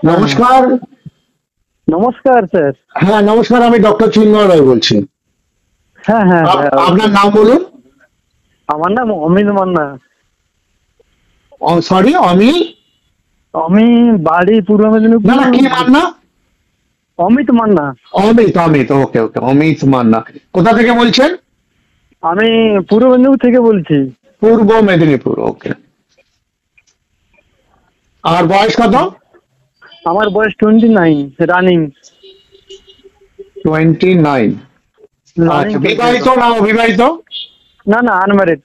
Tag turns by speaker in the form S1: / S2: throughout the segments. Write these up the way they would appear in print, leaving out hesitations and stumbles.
S1: নমস্কার।
S2: নমস্কার স্যার।
S1: হ্যাঁ নমস্কার, আমি ডক্টর চিন্ময় রায় বলছি।
S2: হ্যাঁ হ্যাঁ হ্যাঁ।
S1: আপনার নাম বলুন।
S2: আমার নাম অমিত মান্না।
S1: সরি,
S2: আমি বাড়ি পূর্ব মেদিনীপুর।
S1: না না, কি মান্না?
S2: অমিত মান্না।
S1: অমিত, অমিত, ওকে ওকে, অমিত মান্না। কোথা থেকে বলছেন?
S2: আমি পূর্ব মেদিনীপুর থেকে বলছি।
S1: পূর্ব মেদিনীপুর, ওকে। আর বয়স কত?
S2: আমার বয়স 29 রানিং।
S1: 29। আচ্ছা, বিবাহিত না অবিবাহিত?
S2: না না, আনম্যারিড।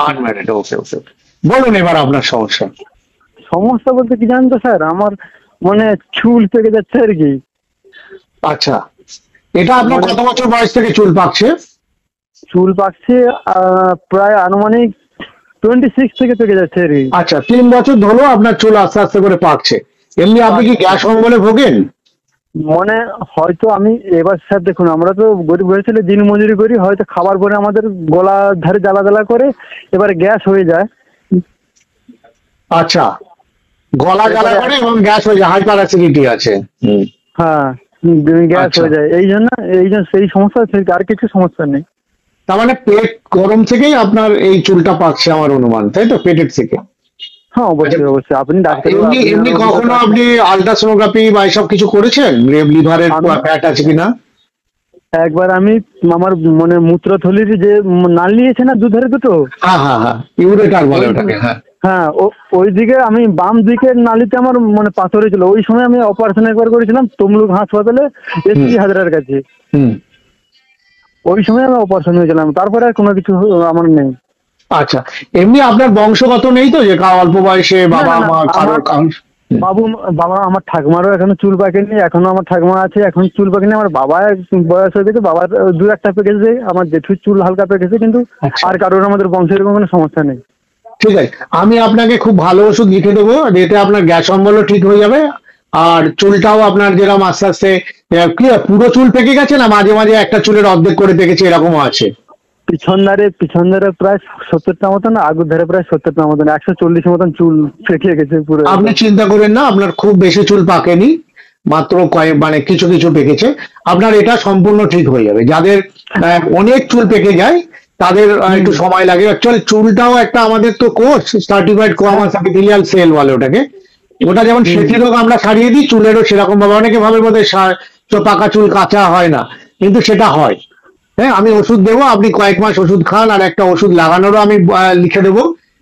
S1: আনম্যারিড, ওকে ওকে। বলুন এবার আপনার সমস্যা।
S2: সমস্যা বলতে কি জানেন তো স্যার, আমার মানে চুল পেকে যাচ্ছে আর কি।
S1: আচ্ছা, এটা আপনার কত বছর বয়স থেকে চুল পাকছে?
S2: চুল পাকছে প্রায় আনুমানিক 26 থেকে পেকে যাচ্ছে আর কি।
S1: আচ্ছা, 3 বছর ধরো আপনার চুল আস্তে আস্তে করে পাকছে। এমনি আপনি কি গ্যাস অম্বলে ভোগেন?
S2: মানে হয়তো আমি এবার স্যার দেখুন, আমরা তো গরিব ঘরের ছেলে, দিন মজুরি করি, হয়তো খাবার পরে আমাদের গলার ধারে জ্বালা জ্বালা করে, এবার গ্যাস হয়ে যায়।
S1: আচ্ছা, গলা জ্বালা করে এবং গ্যাস হয়ে যায়, হাইপার অ্যাসিডিটি আছে।
S2: হ্যাঁ, গ্যাস
S1: আচ্ছা।
S2: হয়ে যায়, এই জন্য সেই সমস্যা থেকে আর কিছু সমস্যা নেই।
S1: তার মানে পেট গরম থেকেই আপনার এই চুলটা পাকছে আমার অনুমান, তাই তো? পেটের থেকে?
S2: হ্যাঁ অবশ্যই অবশ্যই। আপনি ডাক্তার,
S1: এমনি কখনো আপনি আল্ট্রাসোনোগ্রাফি বা এসব কিছু করেছেন? লিভারের ফ্যাট আছে কিনা?
S2: একবার আমি আমার মানে মূত্রথলির যে নালী আছে না দুধের দুটো,
S1: হ্যাঁ হ্যাঁ হ্যাঁ, ইউরেটার বলে ওটাকে। হ্যাঁ
S2: হ্যাঁ ওই দিকে আমি বাম দিকের নালীতে আমার মানে পাথর হয়েছিল। ওই সময় আমি অপারেশন একবার করেছিলাম তমলুক হাসপাতালে, এসপি হাজারের কাছে।
S1: হুম।
S2: ওই সময় আমি অপারেশন হয়েছিলাম, তারপরে আর কোনো কিছু আমার নেই।
S1: আচ্ছা, এমনি আপনার বংশগত নেই তো যে অল্প বয়সে বাবা মা কারোর?
S2: বাবা আমার ঠাকুমারও এখনো চুল পাকেনি, এখনো আমার ঠাকুমা আছে এখন চুল পাকেনি। আমার বাবা বয়স হয়ে গেছে, বাবার দু একটা পেকেছে, আমার জেঠুর চুল হালকা পেকেছে, কিন্তু আর কারোর আমাদের বংশের এরকম কোনো সমস্যা নেই।
S1: ঠিক আছে, আমি আপনাকে খুব ভালো ওষুধ লিখে দেবো, যেটা আপনার গ্যাস অম্বলও ঠিক হয়ে যাবে। আর চুলটাও আপনার যেরকম আস্তে আস্তে কি পুরো চুল পেকে গেছে না মাঝে মাঝে একটা চুলের অর্ধেক করে পেকেছে, এরকমও আছে?
S2: পিছন ধারে প্রায় 70টা মতন, আগুর ধারে প্রায় 70টা মতন, 140 মতন চুল পেকে গেছে পুরো।
S1: আপনি চিন্তা করেন না, আপনার খুব বেশি চুল পাকেনি, মাত্র মানে কিছু কিছু পেকেছে। আপনার এটা সম্পূর্ণ ঠিক হয়ে যাবে। যাদের অনেক চুল পেকে যায় তাদের একটু সময় লাগে। অ্যাকচুয়ালি চুলটাও একটা আমাদের তো কোষ, সার্টিফাইড কোয়ামাস এপিথেলিয়াল সেল বলে ওটাকে। ওটা যেমন সেটি রোগ আমরা সারিয়ে দিই, চুলেরও সেরকম ভাবে। অনেকে ভাবে বোধহয় পাকা চুল কাঁচা হয় না, কিন্তু সেটা হয়। হ্যাঁ, আমি ওষুধ দেবো, আপনি কয়েক মাস ওষুধ খান, আর একটা ওষুধ লাগানোরও আমি লিখে দেবো।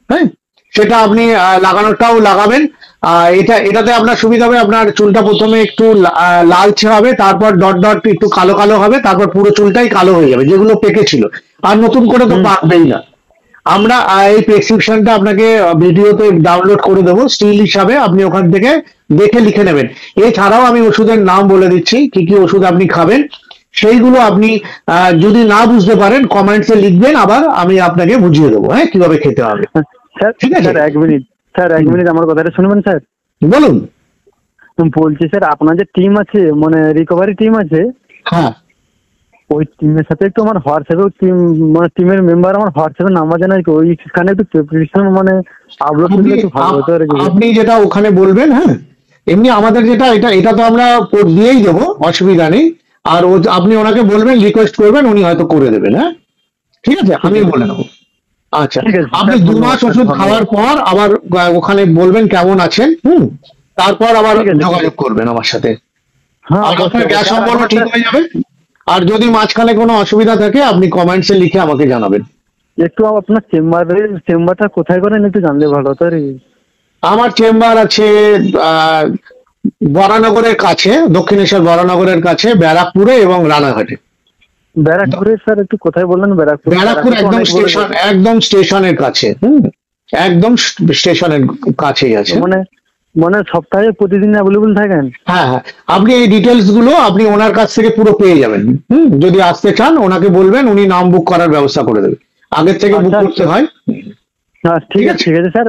S1: হ্যাঁ, সেটা আপনি লাগানোরটাও লাগাবেন। এটাতে আপনার সুবিধা হবে, আপনার চুলটা প্রথমে একটু লালচে হবে, তারপর ডট ডট একটু কালো কালো হবে, তারপর পুরো চুলটাই কালো হয়ে যাবে যেগুলো পেকেছিল। আর নতুন করে তো পাকবেই না। আমরা এই প্রেসক্রিপশনটা আপনাকে ভিডিওতে ডাউনলোড করে দেবো স্টিল হিসাবে, আপনি ওখান থেকে দেখে লিখে নেবেন। এছাড়াও আমি ওষুধের নাম বলে দিচ্ছি, কি কি ওষুধ আপনি খাবেন। সেইগুলো আপনি যদি না বুঝতে পারেন কমেন্টসে লিখবেন, আবার আমি আপনাকে বুঝিয়ে দেবো হ্যাঁ কিভাবে খেতে হবে। ঠিক আছে
S2: স্যার, এক মিনিট আমার কথাটা শুনবেন স্যার?
S1: বলুন।
S2: বলছি স্যার, আপনার যে টিম আছে মানে রিকভারি টিম আছে,
S1: হ্যাঁ,
S2: ওই টিমের সাথে একটু আমার হোয়াটসঅ্যাপে মানে টিমের মেম্বার আমার হোয়াটসঅ্যাপে নাম্বার জানা কি, ওইখানে একটু প্রেসক্রিপশন মানে আপলোড করলে একটু ভালো হতো আর কি।
S1: আপনি যেটা ওখানে বলবেন। হ্যাঁ, এমনি আমাদের যেটা এটা তো আমরা দিয়েই দেবো, অসুবিধা নেই। আর আপনি ওনাকে বলবেন, রিকোয়েস্ট করবেন, উনি হয়তো করে দেবেন। হ্যাঁ ঠিক আছে, আমি বলে দেবো। আচ্ছা, আপনি 2 মাস ওষুধ খাওয়ার পর আবার ওখানে বলবেন কেমন আছেন। তারপর আবার যোগাযোগ করবেন আমার সাথে। আপনার গ্যাস অম্বল ঠিক হয়ে যাবে। আর যদি মাঝখানে কোনো অসুবিধা থাকে আপনি কমেন্টসে লিখে আমাকে জানাবেন।
S2: একটু আপনার চেম্বারটা কোথায় করেন একটু জানলে ভালো হতো আর কি।
S1: আমার চেম্বার আছে বরানগরের কাছে, দক্ষিণেশ্বর বরানগরের কাছে, ব্যারাকপুরে এবং রানাঘাটে।
S2: ব্যারাকপুরে স্যার একটু কোথায় বললেন?
S1: ব্যারাকপুর একদম স্টেশনের কাছে। একদম স্টেশনের কাছেই আছে।
S2: মানে সপ্তাহে প্রতিদিন অ্যাভেলেবল থাকেন?
S1: হ্যাঁ হ্যাঁ, আপনি এই ডিটেলস গুলো আপনি ওনার কাছ থেকে পুরো পেয়ে যাবেন। যদি আসতে চান ওনাকে বলবেন, উনি নাম বুক করার ব্যবস্থা করে দেবেন। আগের থেকে বুক করতে হয়।
S2: ঠিক আছে স্যার,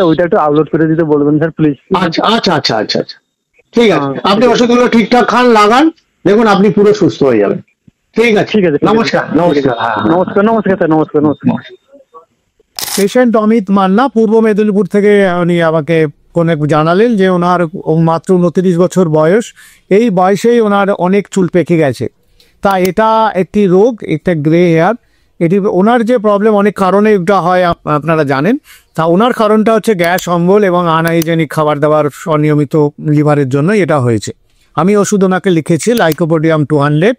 S2: ওইটা একটু আপলোড করে দিতে বলবেন স্যার প্লিজ।
S1: আচ্ছা আচ্ছা আচ্ছা আচ্ছা আচ্ছা, ঠিক আছে। আপনি ওষুধগুলো ঠিকঠাক খান, লাগান, দেখুন আপনি পুরো সুস্থ হয়ে যাবেন। ঠিক আছে,
S2: ঠিক আছে,
S1: নমস্কার নমস্কার।
S2: নমস্কার স্যার, নমস্কার।
S3: পেশেন্ট অমিত মান্না, পূর্ব মেদিনীপুর থেকে উনি আমাকে
S1: কোন জানালেন যে ওনার মাত্র 29 বছর বয়স, এই বয়সেই ওনার অনেক চুল পেকে গেছে। তা এটা একটি রোগ, একটা গ্রে হেয়ার। এটি ওনার যে প্রবলেম, অনেক কারণে এটা হয় আপনারা জানেন। তা ওনার কারণটা হচ্ছে গ্যাস অম্বল এবং আনহাইজেনিক খাবার দাবার, অনিয়মিত লিভারের জন্য এটা হয়েছে। আমি ওষুধ ওনাকে লিখেছি, লাইকোপোডিয়াম 200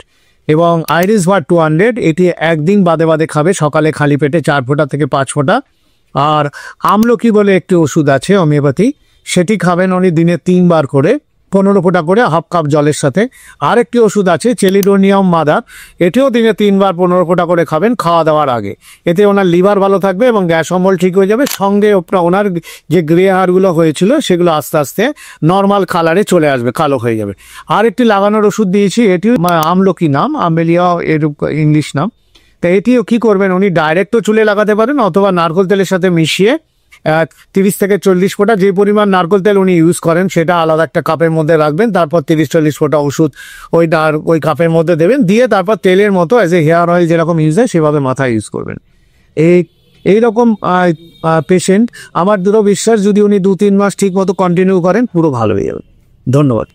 S1: এবং আইরিস ভার 200। এটি একদিন বাদে বাদে খাবে, সকালে খালি পেটে 4 ফোঁটা থেকে 5 ফোঁটা। আর আমলকি বলে একটি ওষুধ আছে হোমিওপ্যাথি, সেটি খাবেন উনি দিনে 3 বার করে, 15 ফোঁটা করে, হাফ কাপ জলের সাথে। আরেকটি ওষুধ আছে চেলিডোনিয়াম মাদার, এটিও দিনে 3 বার 15 ফোঁটা করে খাবেন খাওয়া দাওয়ার আগে। এতে ওনার লিভার ভালো থাকবে এবং গ্যাস অম্বল ঠিক হয়ে যাবে। সঙ্গে ওনার যে গ্রে হেয়ারগুলো হয়েছিল সেগুলো আস্তে আস্তে নর্মাল কালারে চলে আসবে, কালো হয়ে যাবে। আর একটি লাগানোর ওষুধ দিয়েছি, এটি আমলকি নাম, আমেলিয়া এর ইংলিশ নাম। তা এটিও কি করবেন, উনি ডাইরেক্টও চুলে লাগাতে পারেন অথবা নারকেল তেলের সাথে মিশিয়ে 30 থেকে 40 ফোঁটা, যে পরিমাণ নারকেল তেল উনি ইউজ করেন সেটা আলাদা একটা কাপের মধ্যে রাখবেন, তারপর 30-40 ফোঁটা ওষুধ ওই কাপের মধ্যে দেবেন, দিয়ে তারপর তেলের মতো অ্যাজ এ হেয়ার অয়েল যেরকম ইউজ হয় সেভাবে মাথায় ইউজ করবেন। এইরকম পেশেন্ট আমার দৃঢ় বিশ্বাস যদি উনি 2-3 মাস ঠিক মতো কন্টিনিউ করেন পুরো ভালো হয়ে যাবে। ধন্যবাদ।